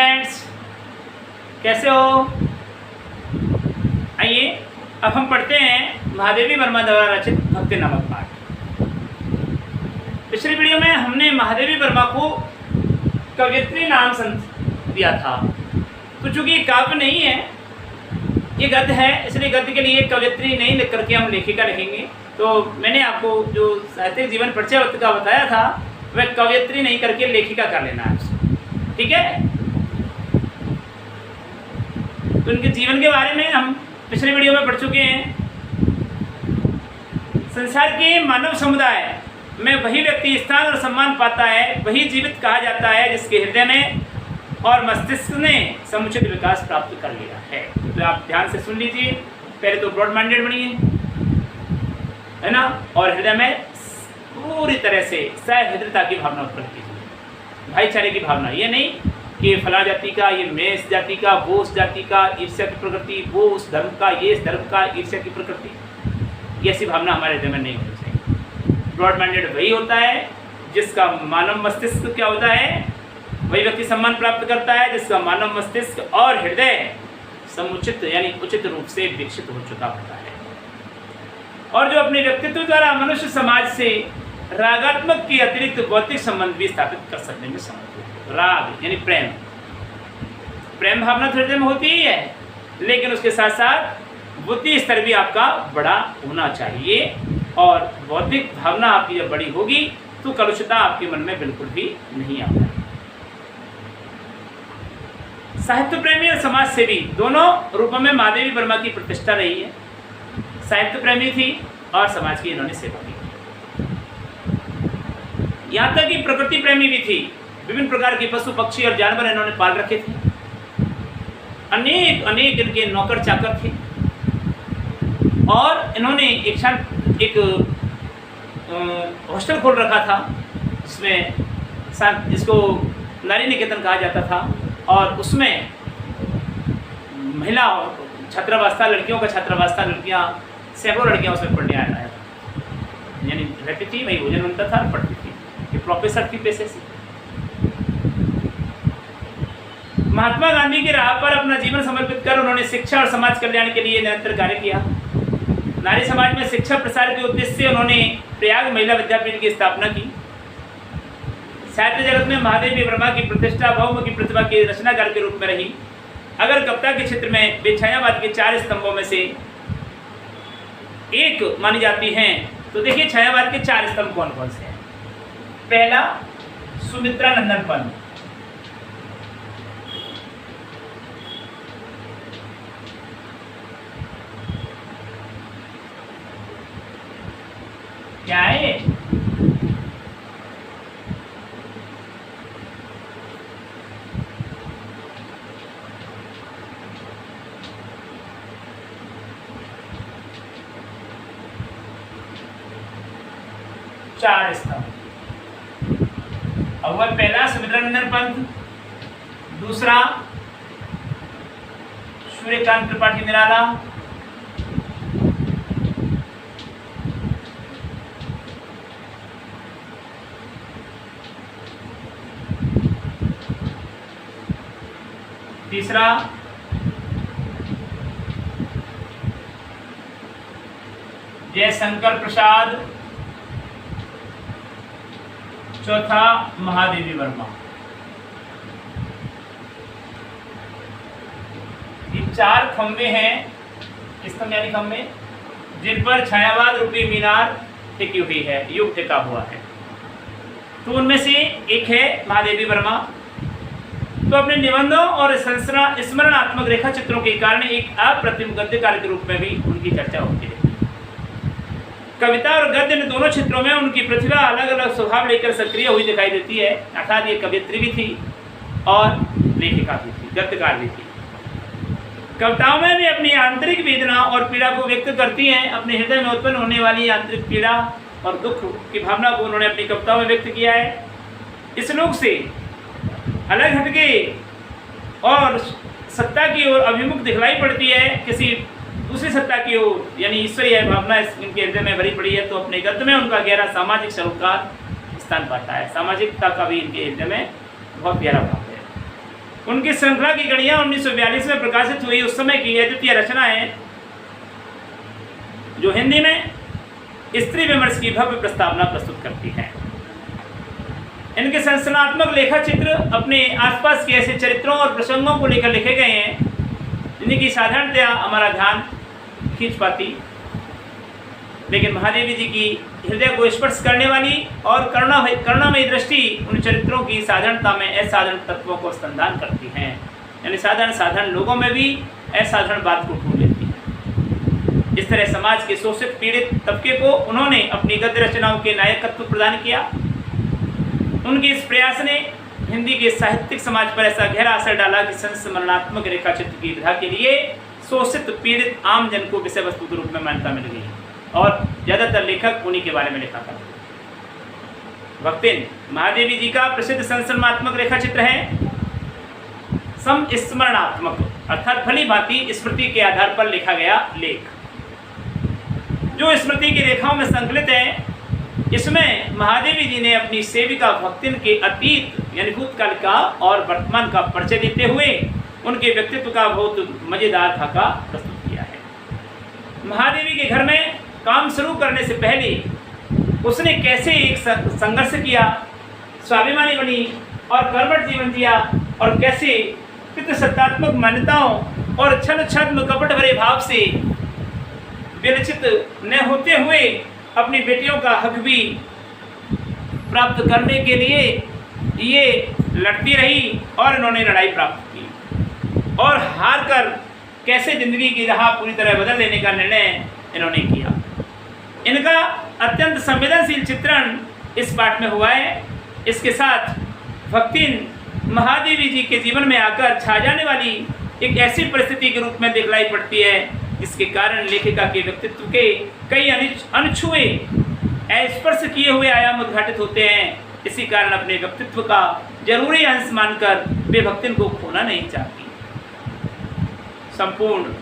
Friends, कैसे हो? आइए अब हम पढ़ते हैं महादेवी वर्मा द्वारा रचित भक्ति नामक पाठ। पिछली वीडियो में हमने महादेवी वर्मा को कवयित्री नाम दिया था, तो चूंकि ये काव्य नहीं है, ये गद्य है, इसलिए गद्य के लिए कवयित्री नहीं लिख करके हम लेखिका लिखेंगे। तो मैंने आपको जो साहित्यिक जीवन परिचय का बताया था वह कवयित्री नहीं करके लेखिका कर लेना है, ठीक है? तो उनके जीवन के बारे में हम पिछले वीडियो में पढ़ चुके हैं। संसार के मानव समुदाय में वही व्यक्ति स्थान और सम्मान पाता है, वही जीवित कहा जाता है जिसके हृदय में और मस्तिष्क ने समुचित विकास प्राप्त कर लिया है। तो आप ध्यान से सुन लीजिए, पहले तो ब्रॉड माइंडेड बनिए, है ना, और हृदय में पूरी तरह से सहृदयता की भावना उत्पन्न कीजिए, भाईचारे की भावना। ये नहीं कि फला जाति का, ये मैं इस जाति का, वो उस जाति का, ईर्ष्या की प्रकृति, वो उस धर्म का, ये इस धर्म का, ईर्ष्या की प्रकृति, ये ऐसी भावना हमारे हृदय में नहीं होनी चाहिए। ब्रॉड माइंडेड वही होता है जिसका मानव मस्तिष्क क्या होता है, वही व्यक्ति सम्मान प्राप्त करता है जिसका मानव मस्तिष्क और हृदय समुचित यानी उचित रूप से विकसित हो चुका होता है, और जो अपने व्यक्तित्व द्वारा मनुष्य समाज से रागात्मक के अतिरिक्त भौतिक संबंध भी स्थापित कर सकने में समर्थ है। राग यानी प्रेम भावना हृदय में होती ही है, लेकिन उसके साथ साथ बुद्धि स्तर भी आपका बड़ा होना चाहिए, और बौद्धिक भावना आपकी जब बड़ी होगी तो कलुषता आपके मन में बिल्कुल भी नहीं आता है। साहित्य प्रेमी और समाज सेवी दोनों रूपों में महादेवी वर्मा की प्रतिष्ठा रही है। साहित्य प्रेमी थी और समाज की इन्होंने सेवा की, यहाँ तक कि प्रकृति प्रेमी भी थी। विभिन्न प्रकार के पशु पक्षी और जानवर इन्होंने पाल रखे थे, अनेक अनेक इनके नौकर चाकर थे, और इन्होंने एक हॉस्टल खोल रखा था जिसको नारी निकेतन कहा जाता था, और उसमें महिला छात्रावास था, लड़कियों का छात्रावास था, लड़कियां सैकड़ों लड़कियां उसमें पढ़ने आया था, यानी रहती थी, वही भोजन बनता था, पढ़ती थी। ये प्रोफेसर थी पेशे से। महात्मा गांधी की राह पर अपना जीवन समर्पित कर उन्होंने शिक्षा और समाज कल्याण के लिए निरंतर कार्य किया। नारी समाज में शिक्षा प्रसार के उद्देश्य से उन्होंने प्रयाग महिला विद्यापीठ की स्थापना की। साहित्य जगत में महादेवी वर्मा की प्रतिष्ठा बहुमुखी की प्रतिभा के रचनाकार के रूप में रही। अगर कविता के क्षेत्र में वे छायावाद के 4 स्तंभों में से एक मानी जाती हैं, तो देखिए छायावाद के 4 स्तंभ कौन कौन से हैं। पहला, सुमित्रा नंदनपन। क्या है? चार स्तंभ। अव्वल पहला सुमित्रानंदन पंत, दूसरा सूर्यकांत त्रिपाठी निराला, तीसरा जयशंकर प्रसाद, चौथा महादेवी वर्मा। ये 4 खंबे हैं, स्तंभ यानी खंबे, जिन पर छायावाद रूपी मीनार टिकी हुई है, युग टिका हुआ है। तो उनमें से एक है महादेवी वर्मा। तो अपने निबंधों और स्मरणात्मक रेखा चित्रों के कारण एक अप्रतिम गद्यकार के रूप में भी उनकी चर्चा होती है। कविता और गद्य इन दोनों क्षेत्रों में उनकी प्रतिभा अलग अलग स्वभाव लेकर सक्रिय हुई दिखाई देती है, अर्थात ये कवियत्री भी थी और लेखिका भी थी, गद्यकार भी थी। कविताओं में भी अपनी आंतरिक वेदना और पीड़ा को व्यक्त करती हैं। अपने हृदय में उत्पन्न होने वाली आंतरिक पीड़ा और दुख की भावना को उन्होंने अपनी कविताओं में व्यक्त किया है। इस लोक से अलग हटके और सत्ता की ओर अभिमुख दिखलाई पड़ती है, किसी दूसरी सत्ता की ओर, यानी ईश्वरीय भावना इनके हृदय में भरी पड़ी है। तो अपने गद्य में उनका गहरा सामाजिक सरोकार स्थान पाता है। सामाजिकता का भी इनके हृदय में बहुत प्यारा भाव है। उनकी श्रृंखला की कड़ियाँ 1942 में प्रकाशित हुई उस समय की अद्वितीय रचनाएं जो हिंदी में स्त्री विमर्श की भव्य प्रस्तावना प्रस्तुत करती हैं। इनके संरचनात्मक लेखा चित्र अपने आसपास के ऐसे चरित्रों और प्रसंगों को लेकर लिखे गए हैं जिनकी साधारणतया हमारा ध्यान खींच पाती, लेकिन महादेवी जी की हृदय को स्पर्श करने वाली और करुणामयी दृष्टि उन चरित्रों की साधारणता में असाधारण तत्वों को स्तंदान करती हैं, यानी साधारण लोगों में भी असाधारण बात को ढूंढ लेती है। इस तरह समाज के शोषित पीड़ित तबके को उन्होंने अपनी गद्य रचनाओं के नायकत्व प्रदान किया। उनके इस प्रयास ने हिंदी के साहित्यिक समाज पर ऐसा गहरा असर डाला कि संस्मरणात्मक रेखा चित्र की विधा के लिए शोषित पीड़ित आम जन को विषय वस्तु के रूप में मान्यता मिल गई और ज़्यादातर लेखक उन्हीं के बारे में लिखा करते। भक्तिन महादेवी जी का प्रसिद्ध संस्मरणात्मक रेखा चित्र है समस्मरणात्मक, अर्थात भली भांति स्मृति के आधार पर लिखा गया लेख जो स्मृति की रेखाओं में संकलित है। इसमें महादेवी जी ने अपनी सेविका भक्तिन के अतीत यानी भूतकाल का और वर्तमान का परिचय देते हुए उनके व्यक्तित्व का बहुत मजेदार खाका प्रस्तुत किया है। महादेवी के घर में काम शुरू करने से पहले उसने कैसे एक संघर्ष किया, स्वाभिमानी बनी और कर्मठ जीवन जिया और कैसे पितृसत्तात्मक मान्यताओं और छल छद्म कपट भरे भाव से विरचित न होते हुए अपनी बेटियों का हक भी प्राप्त करने के लिए ये लड़ती रही और इन्होंने लड़ाई प्राप्त की और हार कर कैसे जिंदगी की राह पूरी तरह बदल लेने का निर्णय इन्होंने किया। इनका अत्यंत संवेदनशील चित्रण इस पाठ में हुआ है। इसके साथ भक्तिन महादेवी जी के जीवन में आकर छा जाने वाली एक ऐसी परिस्थिति के रूप में दिखलाई पड़ती है जिसके कारण लेखिका के व्यक्तित्व के कई अनछुए स्पर्श किए हुए आयाम उद्घाटित होते हैं। इसी कारण अपने व्यक्तित्व का जरूरी अंश मानकर वे भक्तिन को खोना नहीं चाहती। संपूर्ण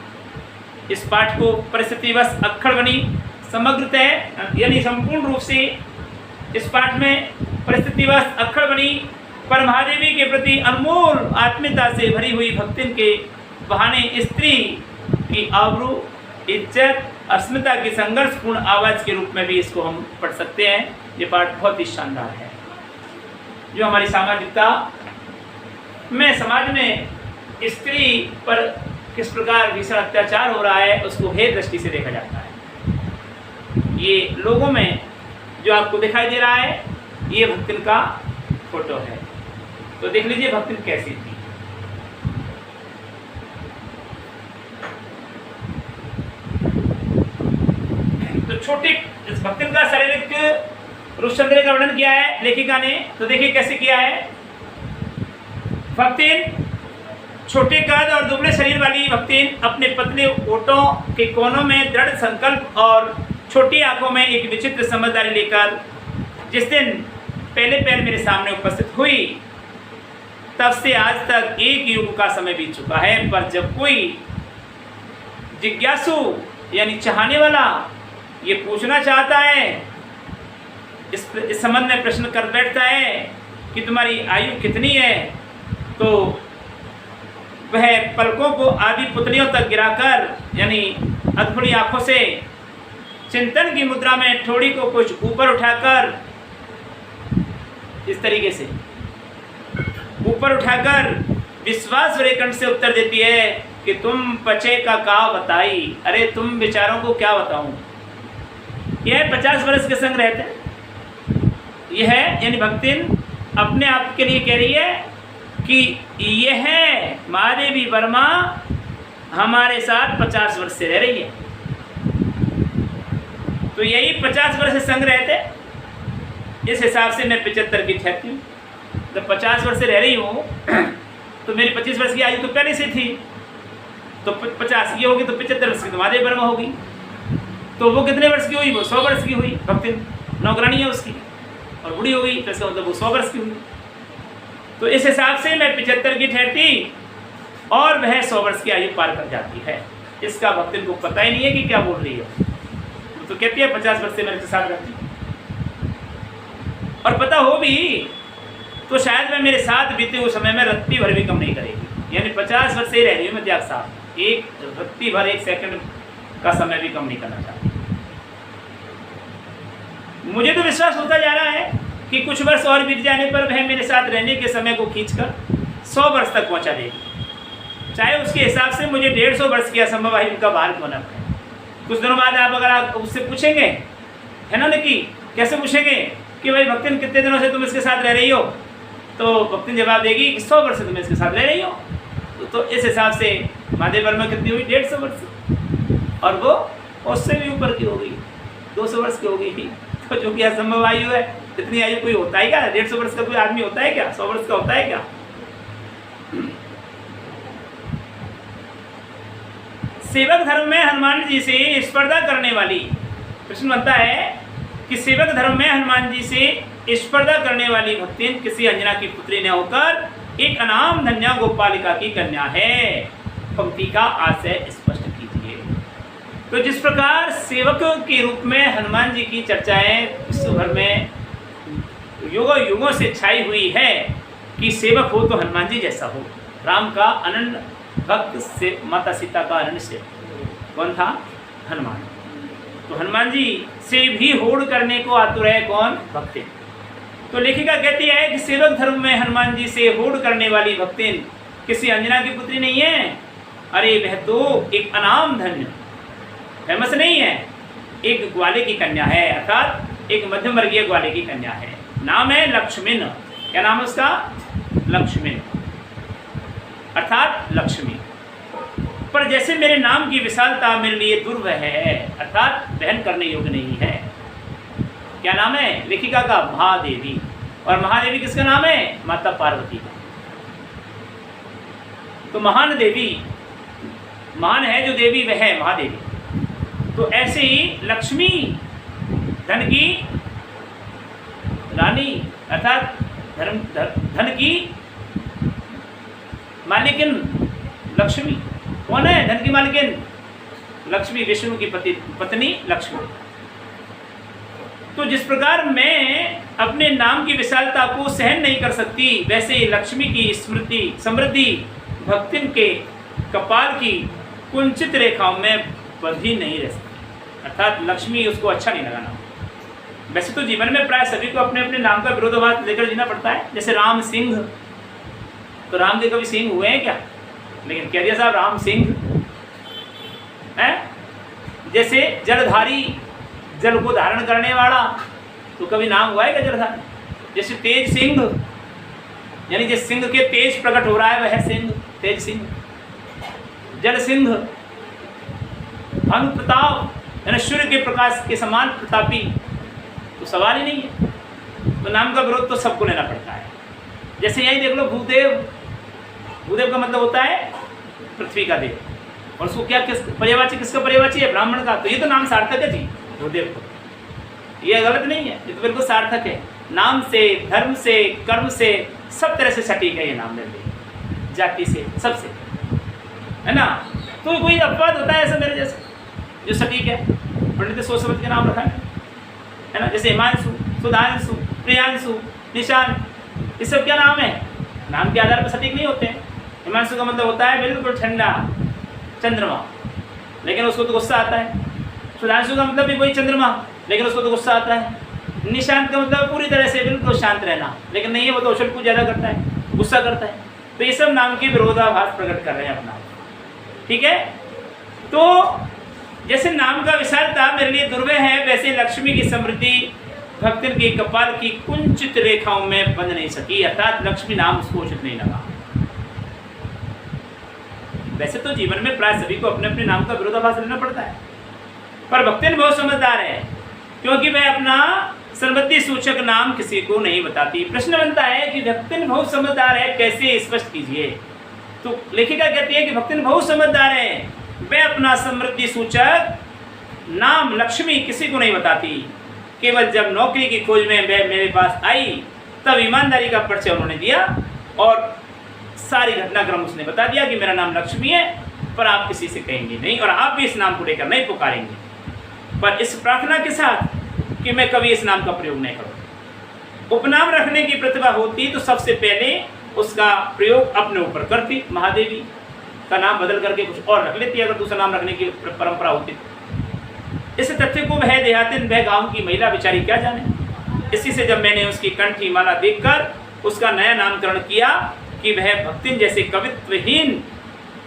इस पाठ को परिस्थितिवश अक्खड़ बनी समग्रतः यानी संपूर्ण रूप से इस पाठ में परिस्थितिवश अक्खड़ बनी पर महादेवी के प्रति अनमोल आत्मीयता से भरी हुई भक्तिन के बहाने स्त्री की आबरू, इज्जत, अस्मिता की संघर्षपूर्ण आवाज़ के रूप में भी इसको हम पढ़ सकते हैं। ये पाठ बहुत ही शानदार है जो हमारी सामाजिकता में समाज में स्त्री पर किस प्रकार भीषण अत्याचार हो रहा है उसको भेद दृष्टि से देखा जाता है। ये लोगों में जो आपको दिखाई दे रहा है ये भक्तिन का फोटो है, तो देख लीजिए भक्तिन कैसी थी। तो छोटी इस भक्तिन का शारीरिक रूप सौंदर्य का वर्णन किया है लेखिका ने, तो देखिए कैसे किया है। भक्तिन छोटे कद और दुबले शरीर वाली भक्तिन अपने पतले ओठों के कोनों में दृढ़ संकल्प और छोटी आंखों में एक विचित्र समझदारी लेकर जिस दिन पहले मेरे सामने उपस्थित हुई तब से आज तक एक युग का समय बीत चुका है, पर जब कोई जिज्ञासु यानी चाहने वाला ये पूछना चाहता है, इस संबंध में प्रश्न कर बैठता है कि तुम्हारी आयु कितनी है, तो वह पलकों को आदि पुतलियों तक गिराकर यानी अधखुड़ी आंखों से चिंतन की मुद्रा में ठोड़ी को कुछ ऊपर उठाकर इस तरीके से ऊपर उठाकर विश्वास भरे कंठ से उत्तर देती है कि तुम पचे का बताई, अरे तुम बेचारों को क्या बताऊं। यह 50 वर्ष के संग रहते यह यानी भक्तिन अपने आप के लिए कह रही है कि यह महादेवी वर्मा हमारे साथ 50 वर्ष से रह रही है। तो यही 50 वर्ष से संग रहते, इस हिसाब से मैं 75 की ठहरती हूँ। जब 50 वर्ष से रह रही हूँ तो मेरी 25 वर्ष की आयु तो पहले से थी, तो 50 की होगी तो 75 वर्ष की तो महादेवी वर्मा होगी। तो वो कितने वर्ष की हुई? वो 100 वर्ष की हुई। भक्तिन नौकरानी है उसकी और बूढ़ी हो गई तो इसका मतलब वो 100 वर्ष की हुई। तो इस हिसाब से मैं 75 की ठहरती और वह 100 वर्ष की आयु पार कर जाती है। इसका भक्तिन को पता ही नहीं है कि क्या बोल रही है। तो कहती है 50 वर्ष से मेरे साथ रहती, और पता हो भी तो शायद वह मेरे साथ बीते हुए समय में रत्ती भर भी कम नहीं करेगी। यानी 50 वर्ष से ही रह रही हूँ मैं त्याग साहब, एक रत्ती भर 1 सेकंड का समय भी कम नहीं करना चाहती। मुझे तो विश्वास होता जा रहा है कि कुछ वर्ष और बीत जाने पर वह मेरे साथ रहने के समय को खींचकर 100 वर्ष तक पहुंचा देगी, चाहे उसके हिसाब से मुझे 150 वर्ष की असंभव आयु का भार क्यों न पड़े। कुछ दिनों बाद आप अगर आप उससे पूछेंगे, है ना, कि कैसे पूछेंगे कि भाई भक्तिन कितने दिनों से तुम इसके साथ रह रही हो, तो भक्तिन जवाब देगी कि 100 वर्ष से तुम इसके साथ रह रही हो। तो इस हिसाब से महादेव वर्मा कितनी हुई, 150 वर्ष, और वो उससे भी ऊपर की हो गई, 200 वर्ष की हो गई थी। तो जो कि असंभव आयु है, इतनी आयु कोई होता है क्या? 150 वर्ष का कोई आदमी होता है क्या? 100 वर्ष का होता है क्या? सेवक धर्म में हनुमान जी से स्पर्धा करने वाली, प्रश्न बनता है कि सेवक धर्म में हनुमान जी से स्पर्धा करने वाली भक्तिन किसी अंजना की पुत्री न होकर एक अनाम धन्या गोपालिका की कन्या है। पंक्ति का आशय स्पष्ट कीजिए। तो जिस प्रकार सेवकों के रूप में हनुमान जी की चर्चाएं विश्व भर में युगों युगों से छाई हुई है कि सेवक हो तो हनुमान जी जैसा हो। राम का अनन्य भक्त से माता सीता का अनन्य सेवक कौन था? हनुमान। तो हनुमान जी से भी होड़ करने को आतुर है कौन? भक्तिन। तो लेखिका कहती है कि सेवक धर्म में हनुमान जी से होड़ करने वाली भक्तिन किसी अंजना की पुत्री नहीं है। अरे वह तो एक अनाम धन्य, फेमस नहीं है, एक ग्वाले की कन्या है, अर्थात एक मध्यम वर्गीय ग्वाले की कन्या है। नाम है लक्ष्मीन। क्या नाम है उसका? लक्ष्मीन, अर्थात लक्ष्मी। पर जैसे मेरे नाम की विशालता मेरे लिए दुर्वह है, अर्थात बहन करने योग्य नहीं है। क्या नाम है लेखिका का? महादेवी। और महादेवी किसका नाम है? माता पार्वती का। तो महान देवी, महान है जो देवी वह है महादेवी। तो ऐसे ही लक्ष्मी धन की रानी, अर्थात धन की मालिकिन लक्ष्मी। कौन है धन की मालिकिन? लक्ष्मी, विष्णु की पत्नी लक्ष्मी। तो जिस प्रकार मैं अपने नाम की विशालता को सहन नहीं कर सकती, वैसे लक्ष्मी की समृद्धि भक्तिन के कपाल की कुंचित रेखाओं में बंधी नहीं रह सकती, अर्थात लक्ष्मी उसको अच्छा नहीं लगाना। वैसे तो जीवन में प्राय सभी को अपने अपने नाम का विरोधाभास लेकर जीना पड़ता है। जैसे राम सिंह, तो राम के कभी सिंह हुए हैं क्या? लेकिन कह दिया साहब राम सिंह है। जैसे जलधारी, जल को धारण करने वाला, तो कभी नाम हुआ है क्या जलधारी? जैसे तेज सिंह, यानी जिस सिंह के तेज प्रकट हो रहा है वह सिंह, तेज सिंह। जल सिंह, भानु प्रताप, यानी सूर्य के प्रकाश के समान प्रतापी, तो सवाल ही नहीं है। तो नाम का विरोध तो सबको लेना पड़ता है। जैसे यही देख लो भूदेव, भूदेव का मतलब होता है पृथ्वी का देव, और उसको क्या किस पर्यायवाची, किसका पर्यायवाची है? ब्राह्मण का। तो ये तो नाम सार्थक है जी भूदेव को, ये गलत नहीं है, ये तो बिल्कुल सार्थक है। नाम से, धर्म से, कर्म से, सब तरह से सटीक है ये नाम निर्णय, जाति से, सबसे, है ना। तो कोई अपवाद होता है ऐसा मेरे जैसे जो सटीक है, पंडित सोच समझ के नाम रखा है ना। जैसे हिमांशु, सुधांशु, प्रियांशु, निशान, ये सब क्या नाम है? नाम के आधार पर सटीक नहीं होते हैं। हिमांशु का मतलब होता है बिल्कुल ठंडा चंद्रमा, लेकिन उसको तो गुस्सा आता है। सुधांशु का मतलब भी वही चंद्रमा, लेकिन उसको तो गुस्सा आता है। निशांत का मतलब पूरी तरह से बिल्कुल शांत रहना, लेकिन नहीं है, वो तो उछल कूद ज़्यादा करता है, गुस्सा करता है। तो ये सब नाम के विरोधाभास प्रकट कर रहे हैं अपना, ठीक है। तो जैसे नाम का विशालता मेरे लिए दुर्वह है, वैसे लक्ष्मी की समृद्धि भक्तन के कपाल की कुंचित रेखाओं में बंध नहीं सकी, अर्थात लक्ष्मी नाम उसको उचित नहीं लगा। वैसे तो जीवन में प्राय सभी को अपने अपने नाम का विरोधाभास लेना पड़ता है, पर भक्तिन बहुत समझदार है, क्योंकि वह अपना संपत्ति सूचक नाम किसी को नहीं बताती। प्रश्न बनता है कि भक्तिन बहुत समझदार है, कैसे स्पष्ट कीजिए। तो लेखिका कहती है कि भक्तिन बहुत समझदार है, वह अपना समृद्धि सूचक नाम लक्ष्मी किसी को नहीं बताती। केवल जब नौकरी की खोज में वह मेरे पास आई, तब ईमानदारी का परिचय उन्होंने दिया और सारी घटनाक्रम उसने बता दिया कि मेरा नाम लक्ष्मी है, पर आप किसी से कहेंगे नहीं, और आप भी इस नाम को लेकर नहीं पुकारेंगे, पर इस प्रार्थना के साथ कि मैं कभी इस नाम का प्रयोग नहीं करूँ। उपनाम रखने की प्रतिभा होती तो सबसे पहले उसका प्रयोग अपने ऊपर करती, महादेवी का नाम बदल करके कुछ और रख लेती अगर दूसरा नाम रखने की परंपरा होती। इस तथ्य को वह देहातिन, वह गांव की महिला बेचारी क्या जाने। इसी से जब मैंने उसकी कंठी माला देखकर उसका नया नामकरण किया कि वह भक्तिन जैसे कवित्वहीन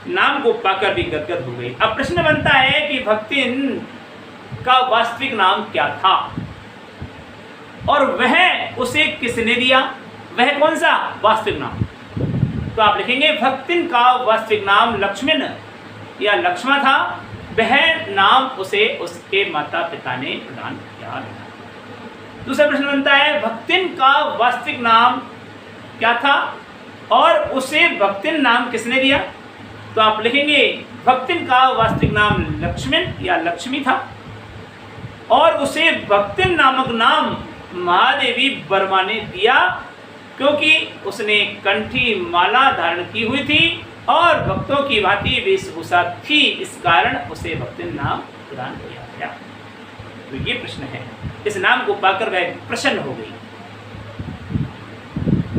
नाम को पाकर भी गदगद हो गई। अब प्रश्न बनता है कि भक्तिन का वास्तविक नाम क्या था और वह उसे किसने दिया, वह कौन सा वास्तविक नाम। तो आप लिखेंगे भक्तिन का वास्तविक नाम लक्ष्मण या लक्ष्मा था, वह नाम उसे उसके माता पिता ने प्रदान किया। दूसरा प्रश्न बनता है भक्तिन का वास्तविक नाम क्या था और उसे भक्तिन नाम किसने दिया। तो आप लिखेंगे भक्तिन का वास्तविक नाम लक्ष्मण या लक्ष्मी था और उसे भक्तिन नामक नाम महादेवी वर्मा ने दिया क्योंकि उसने कंठी माला धारण की हुई थी और भक्तों की भांति वेशभूषा थी, इस कारण उसे भक्तिन नाम प्रदान किया गया। तो ये प्रश्न है, इस नाम को पाकर वह प्रसन्न हो गई।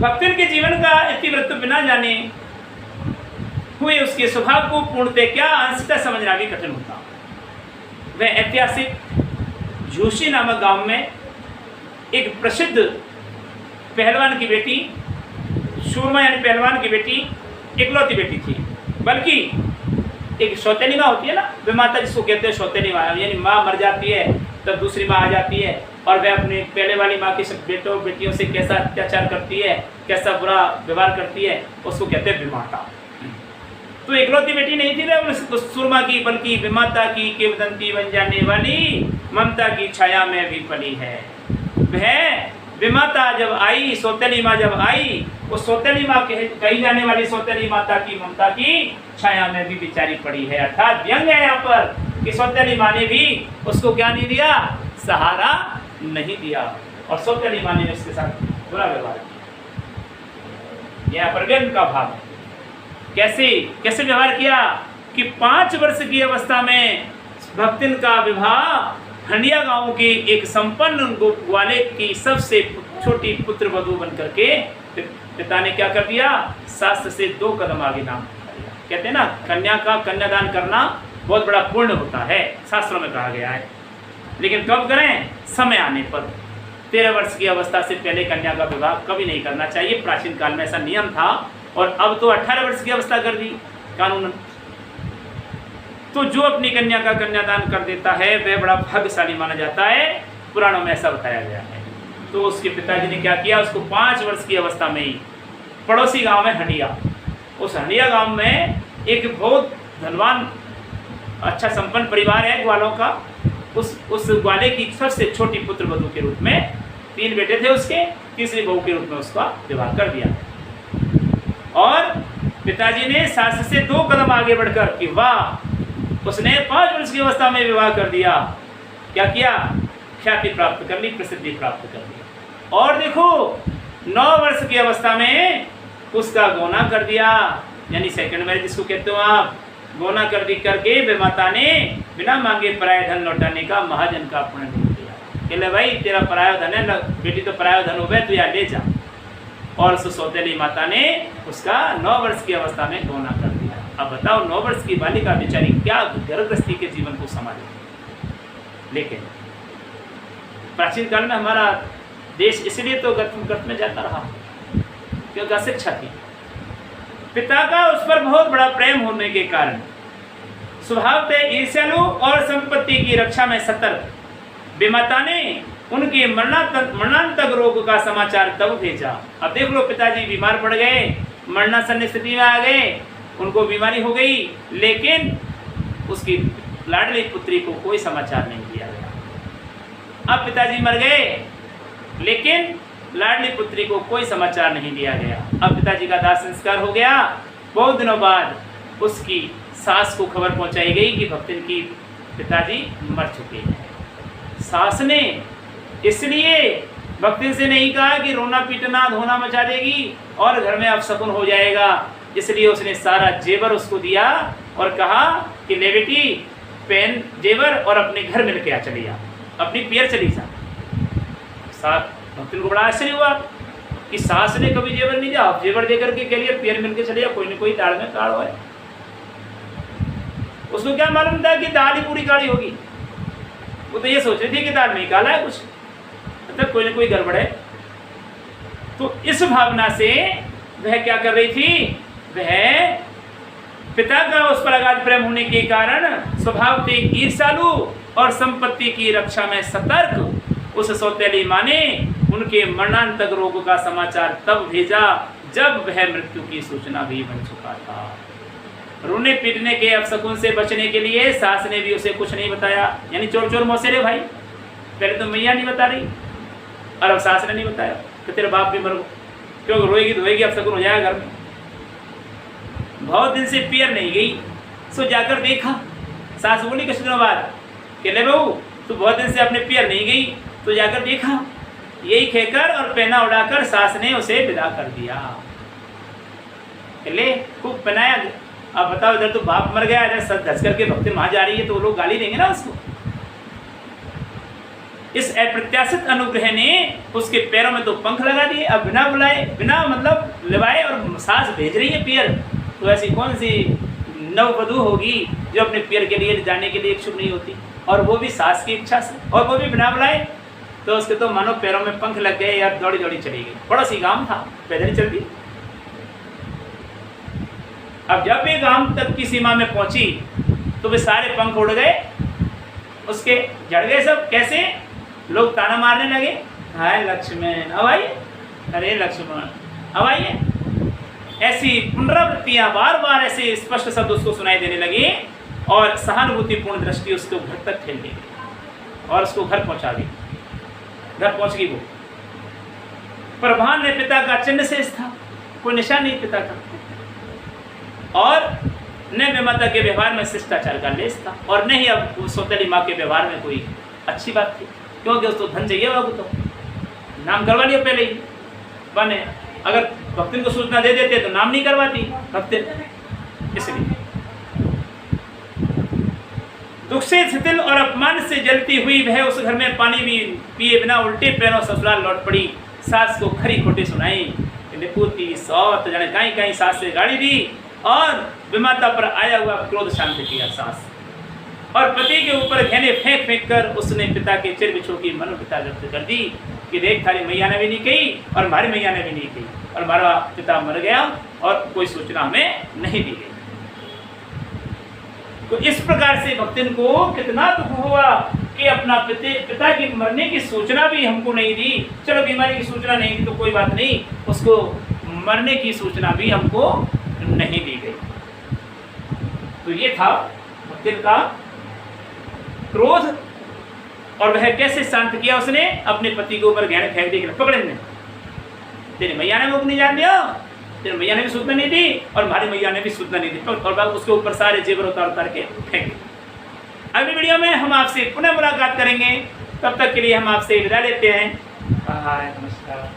भक्तिन के जीवन का इतिवृत्त बिना जाने हुए उसके स्वभाव को पूर्णतः क्या अंशतः समझना भी कठिन होता। वह ऐतिहासिक झूसी नामक गांव में एक प्रसिद्ध पहलवान की बेटी, सूरमा यानी पहलवान की बेटी इकलौती बेटी थी, बल्कि एक सौतेली माँ होती है ना, वे माता जिसको कहते हैं सौतेली माँ, यानी माँ मर जाती है तब दूसरी माँ आ जाती है और वह अपने पहले वाली माँ के सब बेटों बेटियों से कैसा अत्याचार करती है, कैसा बुरा व्यवहार करती है, उसको कहते हैं विमाता। तो इकलौती बेटी नहीं थी ना सूरमा की, बल्कि विमाता की किंवदंती बन जाने वाली ममता की छाया में भी पली है। वह विमाता जब आई, सौतेली माँ जब आई, उस सौतेली माँ कही जाने वाली सौतेली माता की ममता की छाया में भी बेचारी पड़ी है। अर्थात व्यंग है यहाँ पर कि सौतेली माँ ने भी उसको क्या नहीं दिया, सहारा नहीं दिया और सौतेली माँ ने उसके साथ बुरा व्यवहार किया। यहाँ पर व्यंग का भाव है। कैसे व्यवहार किया कि 5 वर्ष की अवस्था में भक्तिन का विवाह हंडिया गांव के एक संपन्न ग्वाले की सबसे छोटी पुत्र वधू बन करके पिता ने क्या कर दिया, शास्त्र से 2 कदम आगे नाम दिया। कहते हैं ना, कन्या का कन्यादान करना बहुत बड़ा पुण्य होता है, शास्त्रों में कहा गया है। लेकिन कब करें, समय आने पर। 13 वर्ष की अवस्था से पहले कन्या का विवाह कभी नहीं करना चाहिए, प्राचीन काल में ऐसा नियम था और अब तो 18 वर्ष की अवस्था कर दी कानूनन। तो जो अपनी कन्या का कन्यादान कर देता है वह बड़ा भाग्यशाली माना जाता है, पुराणों में ऐसा बताया गया है। तो उसके पिताजी ने क्या किया, उसको 5 वर्ष की अवस्था में ही पड़ोसी गांव में हंडिया, उस हंडिया गांव में एक बहुत धनवान अच्छा संपन्न परिवार है ग्वालों का, उस ग्वाले की सबसे छोटी पुत्र वधू के रूप में 3 बेटे थे उसके, तीसरी बहू के रूप में उसका विवाह कर दिया। और पिताजी ने शास्त्र से 2 कदम आगे बढ़कर कि वाह, उसने 5 वर्ष की अवस्था में विवाह कर दिया। क्या किया, ख्याति प्राप्त कर ली, प्रसिद्धि प्राप्त कर ली। और देखो 9 वर्ष की अवस्था में उसका गौना कर दिया, यानी सेकंड मैरिज जिसको कहते हो आप, गौना कर दी करके वे माता ने बिना मांगे पराया धन लौटाने का महाजन का पुण्य नहीं दिया। कहले भाई तेरा पराया धन है, बेटी तो पराया धन हो गया, तू या ले जा। और उस सौतेली माता ने उसका 9 वर्ष की अवस्था में गौना कर दिया। अब बताओ 9 वर्ष की बालिका बेचारी क्या गर्भग्रस्ती के जीवन को संभाले। लेकिन प्राचीन काल में हमारा देश इसलिए तो गत में जाता रहा क्योंकि अशिक्षा थी। पिता का उस पर बहुत बड़ा प्रेम होने के कारण स्वभावतः ईर्ष्यालु और संपत्ति की रक्षा में सतर्क विमाता ने उनके मरणांतक रोग का समाचार तब भेजा। अब देख लो, पिताजी बीमार पड़ गए, मरणासन्न स्थिति में आ गए, उनको बीमारी हो गई, लेकिन उसकी लाडली पुत्री को कोई समाचार नहीं दिया गया। अब पिताजी मर गए लेकिन लाडली पुत्री को कोई समाचार नहीं दिया गया। अब पिताजी का दाह संस्कार हो गया। बहुत दिनों बाद उसकी सास को खबर पहुंचाई गई कि भक्तिन की पिताजी मर चुके हैं। सास ने इसलिए भक्तिन से नहीं कहा कि रोना पीटना धोना मचा देगी और घर में अपशकुन हो जाएगा, इसलिए उसने सारा जेवर उसको दिया और कहा कि ले बेटी पेन जेवर और अपने घर मिल के आ, चली जा, अपनी पियर चली जा। साथ भक्तिन को बड़ा आश्चर्य हुआ कि सास ने कभी जेवर नहीं दिया, आप जेवर दे करके कह लिया पेड़ मिलके चले, कोई ना कोई दाल में काढ़ है। उसको क्या मालूम था कि दाल ही पूरी काली होगी, वो तो ये सोच रही थी कि दाल में काला है कुछ, मतलब कोई ना कोई गड़बड़ है। तो इस भावना से वह क्या कर रही थी, वह पिता का उस पर अगाध प्रेम होने के कारण स्वभाव से ईर्ष्यालु और संपत्ति की रक्षा में सतर्क उस सौतेली माँ ने उनके मरणांतक रोग का समाचार तब भेजा जब वह मृत्यु की सूचना भी बन चुका था। रोने पीटने के अपशकुन से बचने के लिए सास ने भी उसे कुछ नहीं बताया, यानी चोर चोर मौसेरे भाई, पहले तो मैया नहीं बता रही और अब सास ने नहीं बताया कि तेरे बाप भी मर गो, क्यों रोएगी धोएगी अपशकुन हो जाएगा घर में। बहुत दिन से पियर नहीं गई, सो जाकर देखा, सास बोली कुछ दिनों बाद कि ले बहू तू बहुत दिन से अपने पियर नहीं गई, तो जाकर देखा। यही कहकर और पहना उड़ाकर सास ने उसे विदा कर दिया। ले खूब पहनाया, अब बताओ इधर तो बाप मर गया, इधर सर धस करके भक्ति वहां जा रही है, तो वो लोग गाली देंगे ना उसको। इस अप्रत्याशित अनुग्रह ने उसके पैरों में तो पंख लगा दिए। अब बिना बुलाए, बिना मतलब लिवाए और सास भेज रही है पियर, तो ऐसी कौन सी नववधू होगी जो अपने पियर के लिए जाने के लिए इच्छुक नहीं होती, और वो भी सास की इच्छा से, और वो भी बिना बुलाए। तो उसके तो मानो पैरों में पंख लग गए यार, दौड़ी दौड़ी चली गई। पड़ोसी गांव था, पैदल चल दी। अब जब भी गांव तक की सीमा में पहुंची तो वे सारे पंख उड़ गए, उसके जड़ गए सब। कैसे? लोग ताना मारने लगे, हाय लक्ष्मण अब आइए, अरे लक्ष्मण अब आइए। ऐसी पुनरावृत्तियां बार बार ऐसे स्पष्ट शब्द उसको सुनाई देने लगे और सहानुभूतिपूर्ण दृष्टि उसको घर तक ठेल दी और उसको घर पहुंचा दी। घर पहुंच गई वो, पर भान में पिता का चिन्ह शेष था, कोई निशान नहीं पिता का, और न विमाता के व्यवहार में शिष्टाचार का लेस था, और न ही अब सौतेली माँ के व्यवहार में कोई अच्छी बात थी, क्योंकि उसको धन चाहिए बाबू, तो नाम करवा लिया पहले ही बने। अगर भक्तिन को सूचना दे देते तो नाम नहीं करवाती भक्तिन, इसलिए दुख से शिथिल और अपमान से जलती हुई वह उस घर में पानी भी पिए बिना उल्टे पैरों ससुराल लौट पड़ी। सास को खरी खोटी सुनाई, निपुती सौत जाने कहीं कहीं सास से गाड़ी दी और विमाता पर आया हुआ क्रोध शांत किया सास, और पति के ऊपर घेने फेंक फेंक कर उसने पिता के चिर बिछो की मनोपिता व्यक्त कर दी कि देख थारी मैया ने भी नहीं कही और हमारी मैया ने भी नहीं कही, और हमारा पिता मर गया और कोई सूचना हमें नहीं दी गई। तो इस प्रकार से भक्तिन को कितना दुख हुआ कि अपना पिता की मरने की सूचना भी हमको नहीं दी। चलो बीमारी की सूचना नहीं दी तो कोई बात नहीं, उसको मरने की सूचना भी हमको नहीं दी गई। तो ये था भक्तिन का क्रोध, और वह कैसे शांत किया उसने, अपने पति के ऊपर गहने फेंक दी, पकड़े ने तेरी मैया ने मुझे नहीं जान दिया, तेरी मैया ने भी सूचना नहीं दी और हमारी मैया ने भी सूचना नहीं दी, और बाद उसके ऊपर सारे जेवर उतार के फेंक। अगली वीडियो में हम आपसे पुनः मुलाकात करेंगे, तब तक के लिए हम आपसे विदा लेते हैं। नमस्कार।